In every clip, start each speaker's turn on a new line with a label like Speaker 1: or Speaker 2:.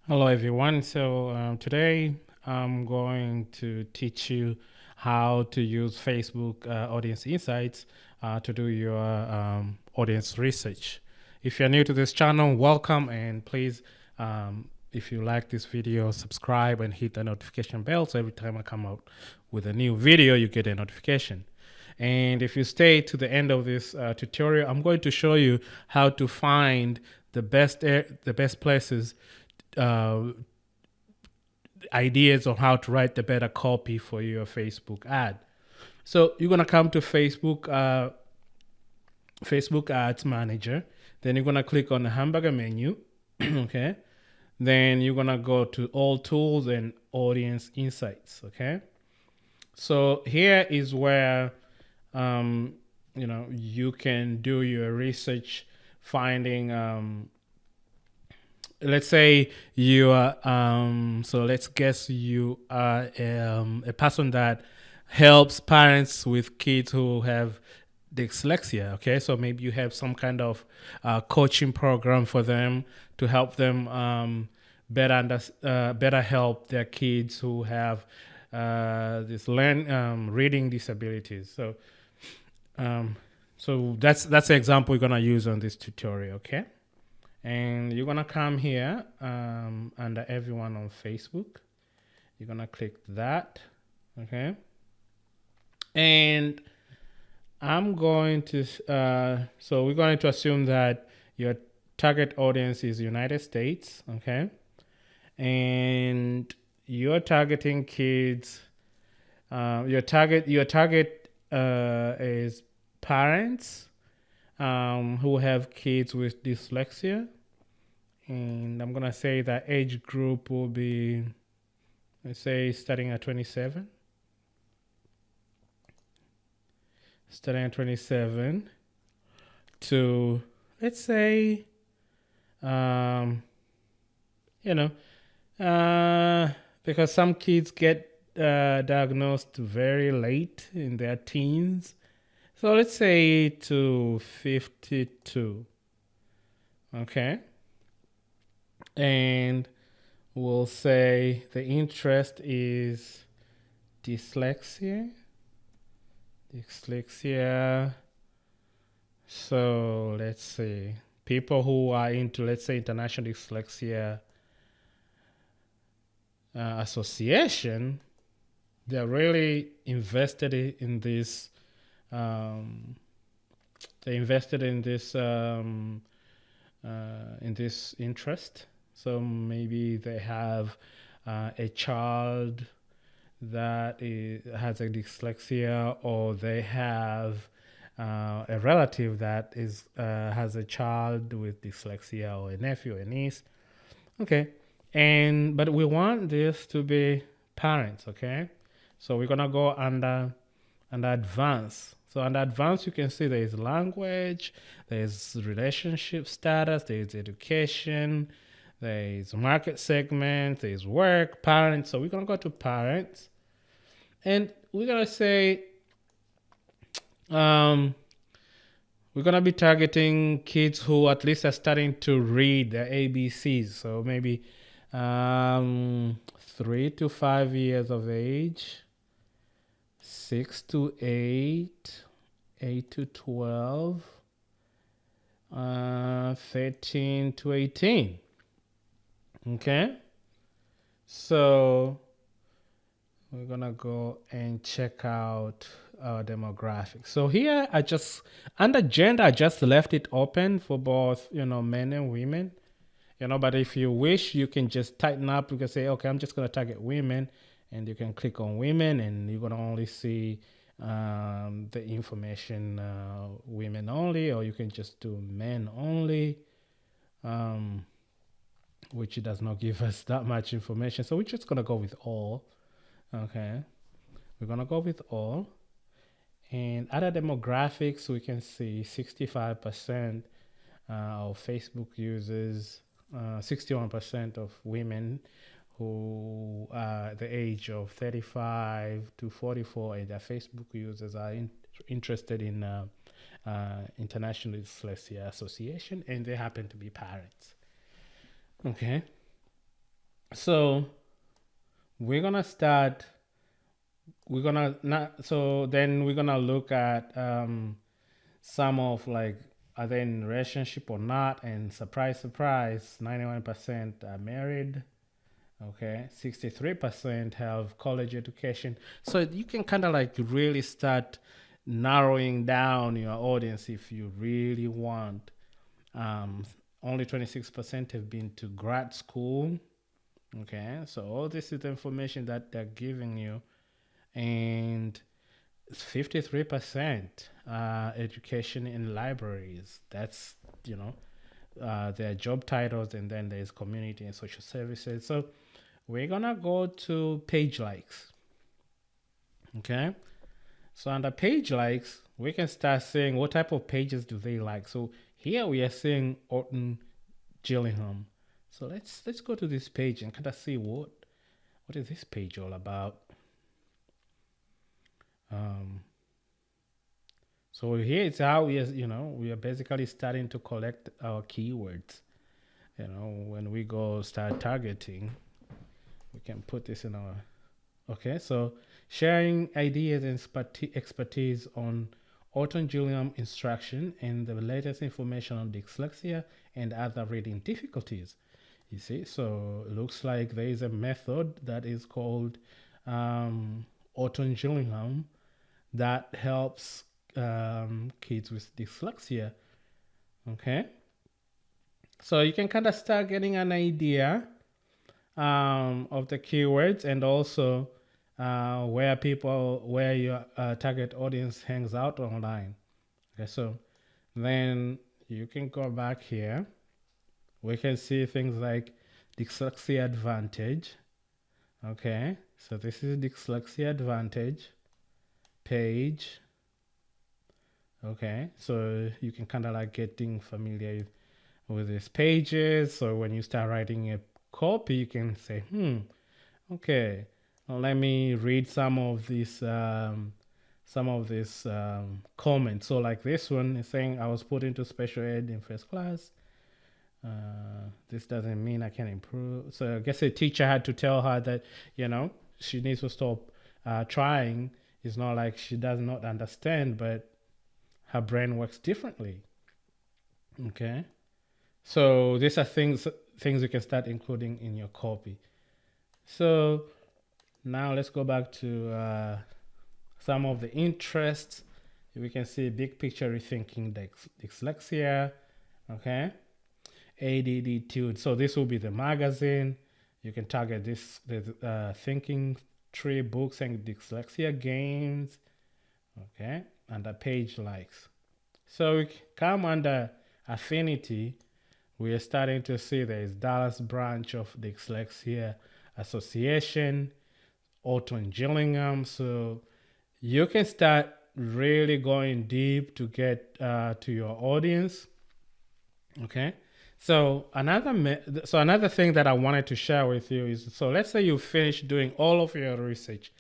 Speaker 1: Hello, everyone. Today I'm going to teach you how to use Facebook Audience Insights to do your audience research. If you're new to this channel, welcome, and please, if you like this video, subscribe and hit the notification bell so every time I come out with a new video, you get a notification. And if you stay to the end of this tutorial, I'm going to show you how to find the best places, uh, ideas on how to write the better copy for your Facebook ad. So you're gonna come to Facebook Ads Manager. Then you're gonna click on the hamburger menu. Okay. Then you're gonna go to All Tools and Audience Insights. Okay. So here is where you can do your research, finding let's say you are so let's guess you are a person that helps parents with kids who have dyslexia. Okay, so maybe you have some kind of coaching program for them to help them better help their kids who have this reading disabilities. Um, so that's the example we're gonna use on this tutorial. Okay, and you're gonna come here under everyone on Facebook. You're gonna click that. Okay, and I'm going to so we're going to assume that your target audience is United States. Okay, and you're targeting kids. Your target is parents who have kids with dyslexia, and I'm gonna say that age group will be, let's say, starting at 27 to, let's say, um, you know, because some kids get diagnosed very late in their teens. So let's say to 52. Okay. And we'll say the interest is dyslexia. Dyslexia. So let's see. People who are into, let's say, International Dyslexia Association, they're really invested in this. They invested in this interest. So maybe they have a child has a dyslexia, or they have a relative that has a child with dyslexia, or a nephew, a niece. Okay, but we want this to be parents. Okay, so we're gonna go under advanced. So under advanced, you can see there is language, there is relationship status, there is education, there is market segment, there is work, parents. So we're gonna go to parents, and we're gonna say um, we're gonna be targeting kids who at least are starting to read the ABCs. So maybe 3 to 5 years of age, 6 to 8, 8 to 12, 13 to 18. Okay, so we're gonna go and check out our demographics. So here I just, under gender, I just left it open for both, men and women. But if you wish, you can just tighten up. You can say, okay, I'm just gonna target women, and you can click on women, and you're gonna only see the information women only, or you can just do men only, which does not give us that much information. So we're just gonna go with all. Okay, we're gonna go with all. And other demographics, we can see 65% of Facebook users, 61% of women who are the age of 35 to 44, and their Facebook users are interested in International Dyslexia Association, and they happen to be parents. Okay. So we're gonna start. We're gonna not. So then we're gonna look at some of like are they in relationship or not, and surprise, surprise, 91% are married. Okay, 63% have college education. So you can kind of like really start narrowing down your audience if you really want. Um, Only 26% have been to grad school. Okay, so all this is the information that they're giving you, and 53% education in libraries. That's, you know, their job titles, and then there's community and social services. So we're gonna go to page likes. Okay, so under page likes, we can start saying what type of pages do they like. So here we are seeing Orton Gillingham. So let's go to this page and kind of see what is this page all about. Um, so here it's how we are basically starting to collect our keywords. When we go start targeting, we can put this in our. Okay, so sharing ideas and expertise on Orton Gillingham instruction and the latest information on dyslexia and other reading difficulties. You see, so it looks like there is a method that is called Orton Gillingham that helps kids with dyslexia. Okay, so you can kind of start getting an idea of the keywords, and also where your target audience hangs out online. Okay, so then you can go back here. We can see things like Dyslexia Advantage. Okay, so this is Dyslexia Advantage page. Okay, so you can kind of like getting familiar with these pages. So when you start writing a copy, you can say, okay, well, let me read some of these comments. So like this one is saying, I was put into special ed in first class. This doesn't mean I can improve. So I guess a teacher had to tell her that, she needs to stop trying. It's not like she does not understand, but her brain works differently. Okay. So these are things you can start including in your copy. So now let's go back to some of the interests. We can see big picture rethinking dyslexia. Okay. ADD Tude. So this will be the magazine. You can target the thinking tree books and dyslexia games. Okay. Under page likes. So we come under affinity. We are starting to see there is Dallas branch of Dyslexia Association, Orton Gillingham. So you can start really going deep to get to your audience. Okay. So another thing that I wanted to share with you is, so let's say you finish doing all of your research,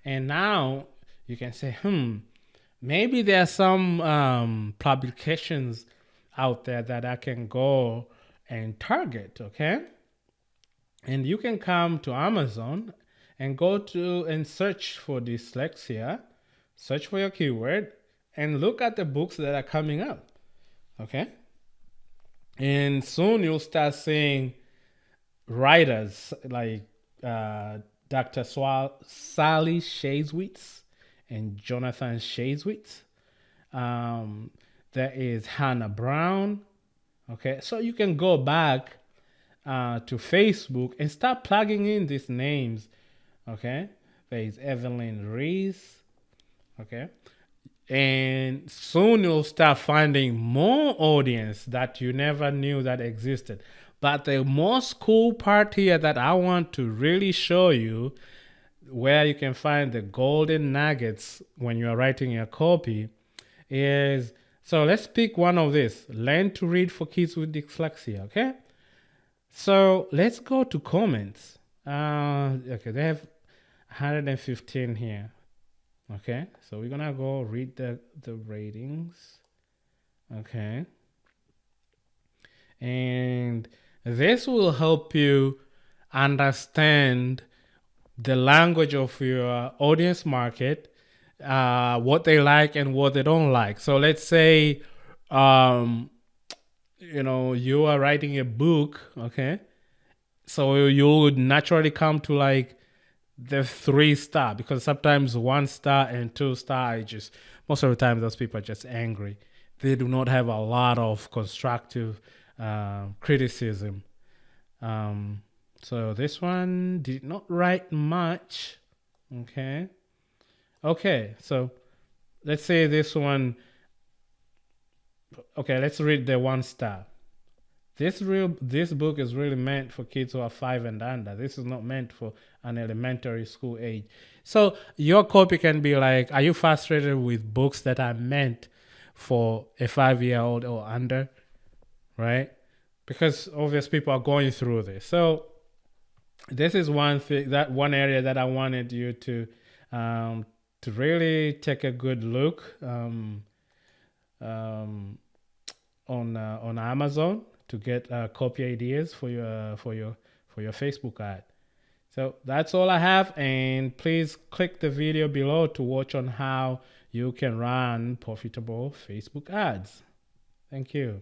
Speaker 1: and now you can say, maybe there are some publications out there that I can go and target. Okay, and you can come to Amazon and go to and search for dyslexia, search for your keyword, and look at the books that are coming up. Okay, and soon you'll start seeing writers like Dr. Sally Shazewitz and Jonathan Shazewitz. Um, there is Hannah Brown. Okay, so you can go back to Facebook and start plugging in these names. Okay, there is Evelyn Reese. Okay, and soon you'll start finding more audience that you never knew that existed. But the most cool part here that I want to really show you, where you can find the golden nuggets when you are writing your copy, is, so let's pick one of this: learn to read for kids with dyslexia. Okay, so let's go to comments. Okay, they have 115 here. Okay, so we're gonna go read the ratings. Okay, and this will help you understand the language of your audience market, what they like and what they don't like. So let's say, you are writing a book, okay? So you would naturally come to like the 3 star, because sometimes 1 star and 2 star is just, most of the time those people are just angry. They do not have a lot of constructive criticism. So this one did not write much. Okay, so let's say this one. Okay, let's read the 1 star. This book is really meant for kids who are 5 and under. This is not meant for an elementary school age. So your copy can be like, are you frustrated with books that are meant for a 5-year-old or under? Right? Because obvious people are going through this. So this is one thing, that one area that I wanted you to really take a good look on Amazon to get copy ideas for your Facebook ad. So that's all I have, and please click the video below to watch on how you can run profitable Facebook ads. Thank you.